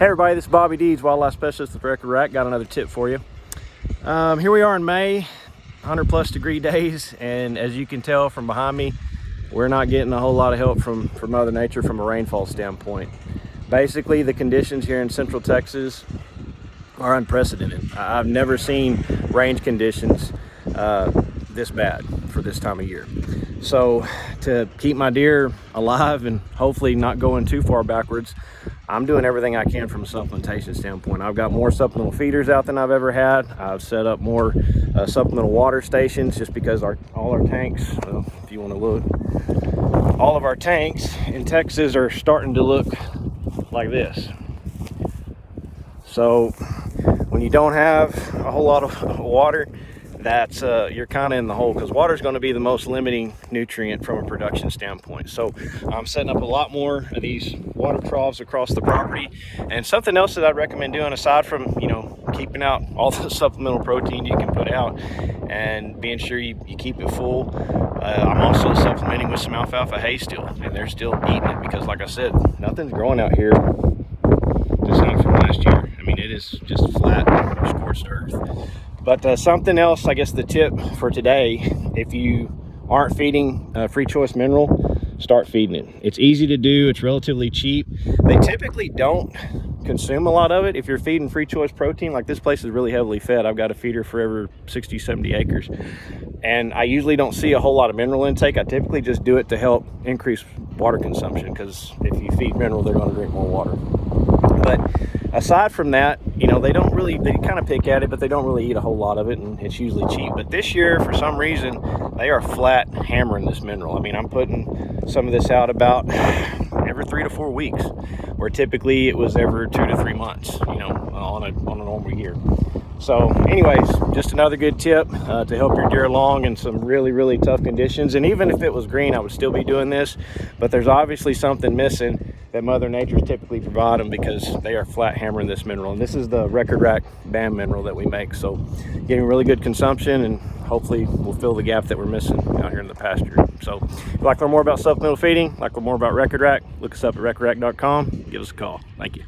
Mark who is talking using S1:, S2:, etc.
S1: Hey everybody, this is Bobby Deeds, Wildlife Specialist with Record Rack. Got another tip for you. Here we are in May, 100+ degree days, and as you can tell from behind me, we're not getting a whole lot of help from Mother Nature from a rainfall standpoint. Basically, the conditions here in Central Texas are unprecedented. I've never seen range conditions this bad for this time of year. So to keep my deer alive and hopefully not going too far backwards, I'm doing everything I can from a supplementation standpoint. I've got more supplemental feeders out than I've ever had. I've set up more supplemental water stations just because all our tanks, if you want to look, all of our tanks in Texas are starting to look like this. So when you don't have a whole lot of water, that's you're kind of in the hole, because water is going to be the most limiting nutrient from a production standpoint. So I'm setting up a lot more of these water troughs across the property. And something else that I'd recommend doing, aside from keeping out all the supplemental protein you can put out and being sure you keep it full, I'm also supplementing with some alfalfa hay still, and they're still eating it, because like I said, nothing's growing out here the same from last year. I mean, it is just flat, scorched earth. But something else, I guess the tip for today, if you aren't feeding free choice mineral, start feeding it. It's easy to do, it's relatively cheap. They typically don't consume a lot of it. If you're feeding free choice protein, like this place is really heavily fed. I've got a feeder for every 60, 70 acres. And I usually don't see a whole lot of mineral intake. I typically just do it to help increase water consumption, because if you feed mineral, they're gonna drink more water. But aside from that, they kind of pick at it, but they don't really eat a whole lot of it, and it's usually cheap. But this year, for some reason, they are flat hammering this mineral. I mean, I'm putting some of this out about every 3 to 4 weeks, where typically it was every 2 to 3 months, on a normal year. So anyways, just another good tip to help your deer along in some really, really tough conditions. And even if it was green, I would still be doing this, but there's obviously something missing that Mother Nature's typically provide them, because they are flat hammering this mineral. And this is the Record Rack BAM mineral that we make. So getting really good consumption, and hopefully we'll fill the gap that we're missing out here in the pasture. So if you'd like to learn more about supplemental feeding, like to learn more about Record Rack, look us up at recordrack.com, give us a call. Thank you.